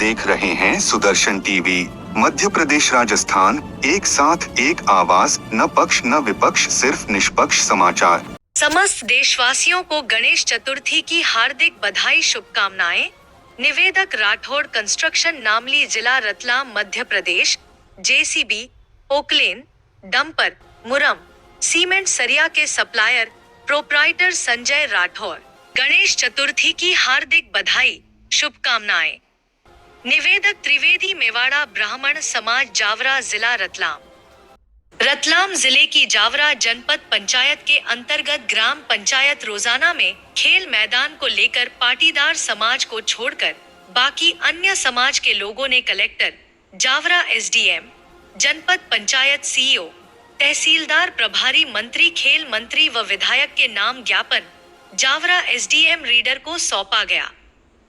देख रहे हैं सुदर्शन टीवी। मध्य प्रदेश राजस्थान, एक साथ एक आवाज, न पक्ष न विपक्ष, सिर्फ निष्पक्ष समाचार। समस्त देशवासियों को गणेश चतुर्थी की हार्दिक बधाई, शुभकामनाएं। निवेदक राठौड़ कंस्ट्रक्शन, नामली, जिला Ratlam, Madhya Pradesh. JCB, Poclain, dumper, मुरम, cement, सरिया के सप्लायर, प्रोप्राइटर संजय राठौड़। गणेश चतुर्थी की हार्दिक बधाई, शुभकामनाएं। निवेदक त्रिवेदी, मेवाड़ा ब्राह्मण समाज, जावरा, जिला रतलाम। रतलाम जिले की जावरा जनपद पंचायत के अंतर्गत ग्राम पंचायत रोजाना में खेल मैदान को लेकर पाटीदार समाज को छोड़कर बाकी अन्य समाज के लोगों ने कलेक्टर, जावरा एसडीएम, जनपद पंचायत सीईओ, तहसीलदार, प्रभारी मंत्री, खेल मंत्री व विधायक के नाम ज्ञापन जावरा एसडीएम रीडर को सौंपा गया,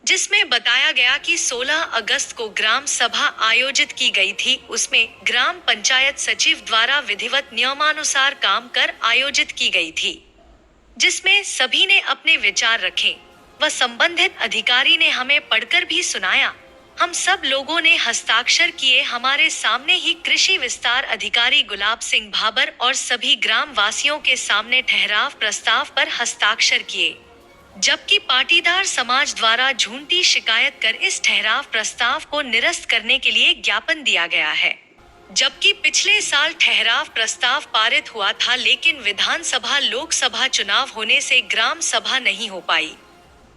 जिसमें बताया गया कि 16 अगस्त को ग्राम सभा आयोजित की गई थी। उसमें ग्राम पंचायत सचिव द्वारा विधिवत नियमानुसार काम कर आयोजित की गई थी, जिसमें सभी ने अपने विचार रखे व संबंधित अधिकारी ने हमें पढ़कर भी सुनाया। हम सब लोगों ने हस्ताक्षर किए। हमारे सामने ही कृषि विस्तार अधिकारी गुलाब सिंह भाबर और सभी ग्राम वासियों के सामने ठहराव प्रस्ताव पर हस्ताक्षर किए, जबकि पाटीदार समाज द्वारा झूठी शिकायत कर इस ठहराव प्रस्ताव को निरस्त करने के लिए ज्ञापन दिया गया है। जबकि पिछले साल ठहराव प्रस्ताव पारित हुआ था, लेकिन विधानसभा लोकसभा चुनाव होने से ग्राम सभा नहीं हो पाई।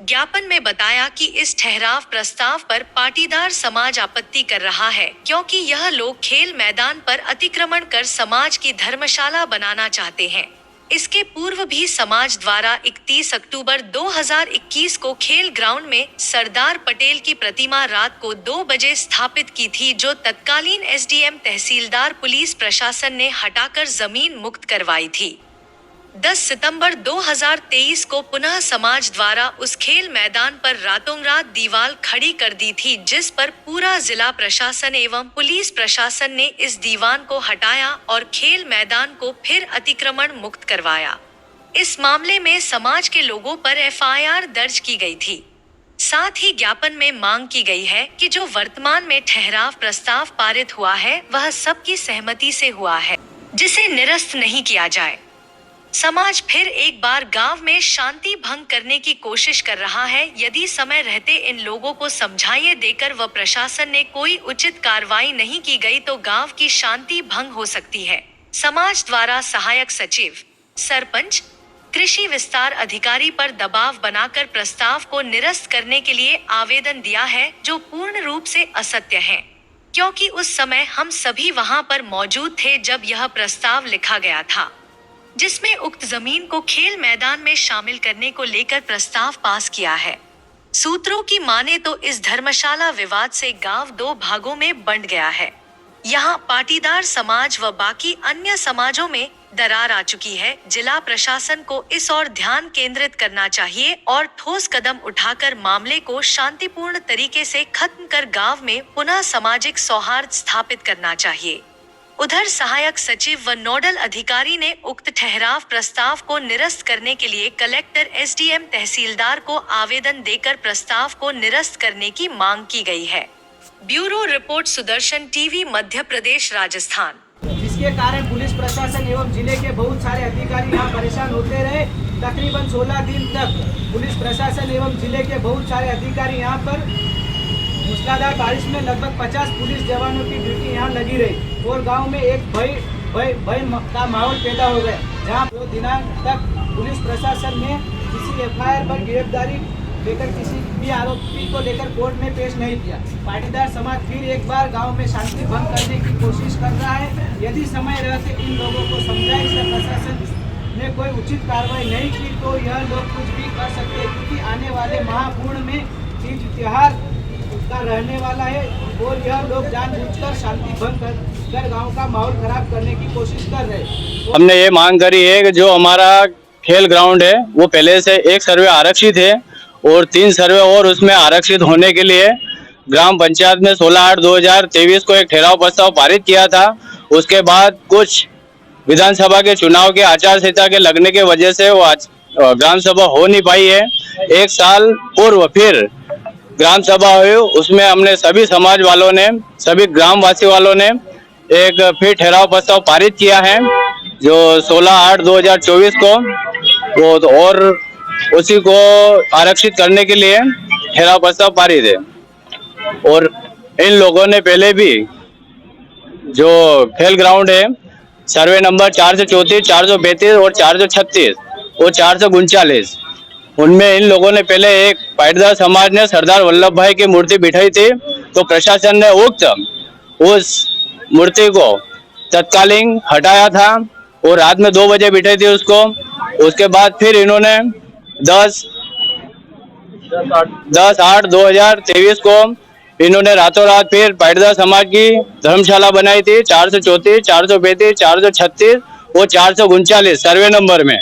ज्ञापन में बताया कि इस ठहराव प्रस्ताव पर पाटीदार समाज आपत्ति कर रहा है, क्योंकि यह लोग खेल मैदान पर अतिक्रमण कर समाज की धर्मशाला बनाना चाहते हैं। इसके पूर्व भी समाज द्वारा 31 अक्टूबर 2021 को खेल ग्राउंड में सरदार पटेल की प्रतिमा रात को 2 बजे स्थापित की थी, जो तत्कालीन एसडीएम, तहसीलदार, पुलिस प्रशासन ने हटाकर जमीन मुक्त करवाई थी। 10 सितंबर 2023 को पुनः समाज द्वारा उस खेल मैदान पर रातों रात दीवार खड़ी कर दी थी, जिस पर पूरा जिला प्रशासन एवं पुलिस प्रशासन ने इस दीवार को हटाया और खेल मैदान को फिर अतिक्रमण मुक्त करवाया। इस मामले में समाज के लोगों पर एफआईआर दर्ज की गई थी। साथ ही ज्ञापन में मांग की गई है कि जो वर्तमान में ठहराव प्रस्ताव पारित हुआ है वह सबकी सहमति से हुआ है, जिसे निरस्त नहीं किया जाए। समाज फिर एक बार गांव में शांति भंग करने की कोशिश कर रहा है। यदि समय रहते इन लोगों को समझाइए देकर व प्रशासन ने कोई उचित कार्रवाई नहीं की गई तो गांव की शांति भंग हो सकती है। समाज द्वारा सहायक सचिव, सरपंच, कृषि विस्तार अधिकारी पर दबाव बनाकर प्रस्ताव को निरस्त करने के लिए आवेदन दिया है, जो पूर्ण रूप से असत्य है, क्योंकि उस समय हम सभी वहां पर मौजूद थे जब यह प्रस्ताव लिखा गया था, जिसमें उक्त जमीन को खेल मैदान में शामिल करने को लेकर प्रस्ताव पास किया है। सूत्रों की माने तो इस धर्मशाला विवाद से गांव 2 भागों में बंट गया है। यहां पाटीदार समाज व बाकी अन्य समाजों में दरार आ चुकी है। जिला प्रशासन को इस ओर ध्यान केंद्रित करना चाहिए और ठोस कदम उठाकर मामले को शांतिपूर्ण तरीके से खत्म कर गांव में पुनः सामाजिक सौहार्द स्थापित करना चाहिए। उधर सहायक सचिव व नोडल अधिकारी ने उक्त ठहराव प्रस्ताव को निरस्त करने के लिए कलेक्टर, एसडीएम, तहसीलदार को आवेदन देकर प्रस्ताव को निरस्त करने की मांग की गई है। Bureau report, Sudarshan TV, Madhya Pradesh, Rajasthan. जिसके कारण पुलिस प्रशासन एवं जिले के बहुत सारे अधिकारी यहाँ परेशान होते रहे। तकरीबन 16 दिन तक पुलिस प्रशासन एवं जिले के बहुत सारे अधिकारी यहाँ पर मूसलाधार बारिश में लगभग 50 पुलिस जवानों की ड्यूटी यहाँ लगी रही और गांव में एक भय का माहौल पैदा हो गया, जहां 2 दिनांक तक पुलिस प्रशासन ने किसी एफआईआर पर गिरफ्तारी लेकर किसी भी आरोपी को लेकर कोर्ट में पेश नहीं किया। पाटीदार समाज फिर एक बार गांव में शांति भंग करने की कोशिश कर रहा है। यदि समय रहते इन लोगों को समझाए, इसका प्रशासन ने कोई उचित कार्रवाई नहीं की तो यह लोग कुछ भी कर सकते हैं, क्योंकि आने वाले महापूर्ण में तीज त्योहार का रहने वाला है और यह लोग जानबूझकर शांति भंग कर गांव का माहौल खराब करने की कोशिश कर रहे हैं। हमने ये मांग करी है कि जो हमारा खेल ग्राउंड है वो पहले से 1 सर्वे आरक्षित है और 3 सर्वे और उसमें आरक्षित होने के लिए ग्राम पंचायत ने 16/8/2023 को एक ठहराव प्रस्ताव पारित किया था। उसके बाद कुछ विधानसभा के चुनाव के आचार संहिता के लगने के वजह से वो ग्राम सभा हो नहीं पाई है। 1 साल पूर्व फिर ग्राम सभा हुई, उसमें हमने सभी समाज वालों ने, सभी ग्रामवासी वालों ने एक फिर ठहराव प्रस्ताव पारित किया है जो 16/8/2024 को वो तो, और उसी को आरक्षित करने के लिए ठहराव प्रस्ताव पारित है। और इन लोगों ने पहले भी जो खेल ग्राउंड है सर्वे नंबर 434, 432 और 436 और 439, उनमें इन लोगों ने पहले एक पाटीदार समाज ने सरदार वल्लभ भाई की मूर्ति बिठाई थी, तो प्रशासन ने उस मूर्ति को तत्कालीन हटाया था और रात में 2 बजे बिठाई थी उसको। उसके बाद फिर इन्होंने 10/8/2023 को इन्होंने रातों रात फिर पाटीदार समाज की धर्मशाला बनाई थी 434, 432, 436 और 439 सर्वे नंबर में।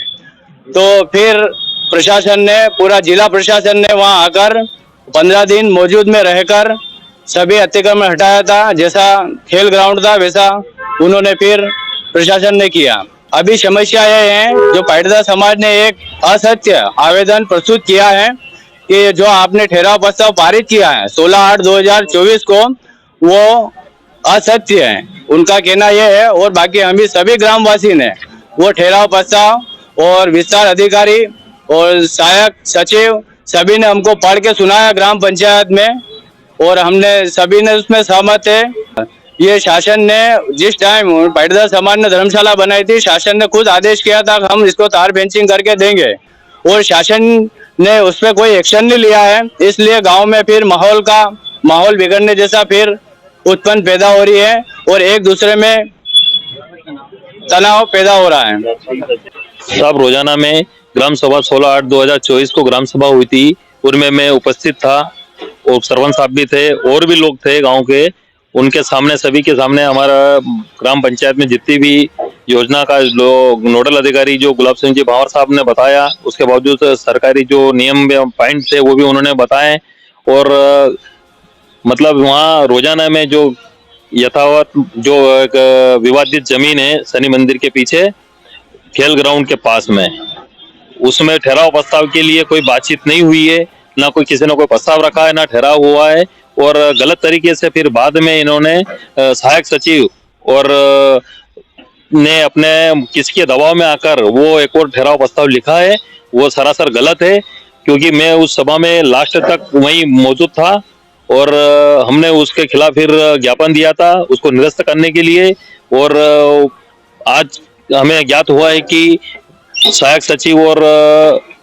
तो फिर प्रशासन ने, पूरा जिला प्रशासन ने वहां आकर 15 दिन मौजूद में रहकर सभी अतिक्रमण हटाया था। जैसा खेल ग्राउंड था वैसा उन्होंने फिर प्रशासन ने किया। अभी समस्या यह है, जो पाटीदार समाज ने एक असत्य आवेदन प्रस्तुत किया है कि जो आपने ठहराव प्रस्ताव पारित किया है 16/8/2024 को, वो असत्य है, उनका कहना यह है। और बाकी हम भी सभी ग्रामवासी ने वो ठहराव प्रस्ताव और विस्तार अधिकारी और सहायक सचिव सभी ने हमको पढ़ के सुनाया ग्राम पंचायत में, और हमने सभी ने उसमें सहमत है। ये शासन ने जिस टाइम पाटीदार समाज ने धर्मशाला बनाई थी, शासन ने खुद आदेश किया था कि हम इसको तार फेंसिंग करके देंगे, और शासन ने उस पर कोई एक्शन नहीं लिया है। इसलिए गांव में फिर माहौल बिगड़ने जैसा फिर उत्पन्न पैदा हो रही है और एक दूसरे में तनाव पैदा हो रहा है। साहब, रोजाना में ग्राम सभा 16/8/2024 को ग्राम सभा हुई थी, उनमें मैं उपस्थित था और सरपंच साहब भी थे और भी लोग थे गांव के। उनके सामने, सभी के सामने हमारा ग्राम पंचायत में जितनी भी योजना का नोडल अधिकारी जो गुलाब सिंह जी भावर साहब ने बताया, उसके बावजूद सरकारी जो नियम पॉइंट थे वो भी उन्होंने बताए। और मतलब वहाँ रोजाना में जो यथावत जो एक विवादित जमीन है शनि मंदिर के पीछे खेल ग्राउंड के पास में, उसमें ठहराव प्रस्ताव के लिए कोई बातचीत नहीं हुई है, ना कोई किसी ने कोई प्रस्ताव रखा है, ना ठहराव हुआ है। और गलत तरीके से फिर बाद में इन्होंने सहायक सचिव और ने अपने किसके दबाव में आकर वो एक और ठहराव प्रस्ताव लिखा है, वो सरासर गलत है। क्योंकि मैं उस सभा में लास्ट तक वहीं मौजूद था और हमने उसके खिलाफ फिर ज्ञापन दिया था उसको निरस्त करने के लिए। और आज हमें ज्ञात हुआ है कि सहायक सचिव और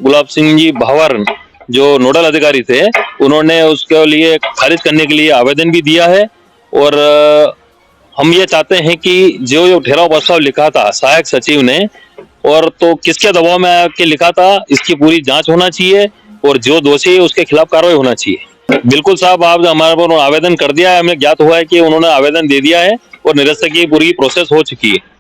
गुलाब सिंह जी भावर जो नोडल अधिकारी थे, उन्होंने उसके लिए खारिज करने के लिए आवेदन भी दिया है। और हम ये चाहते हैं कि जो ठहराव प्रस्ताव लिखा था सहायक सचिव ने, और तो किसके दबाव में आके लिखा था, इसकी पूरी जांच होना चाहिए और जो दोषी है उसके खिलाफ कार्रवाई होना चाहिए। बिल्कुल साहब, आप हमारे पर आवेदन कर दिया है, हमें ज्ञात हुआ है कि उन्होंने आवेदन दे दिया है और निरस्त की पूरी प्रोसेस हो चुकी है।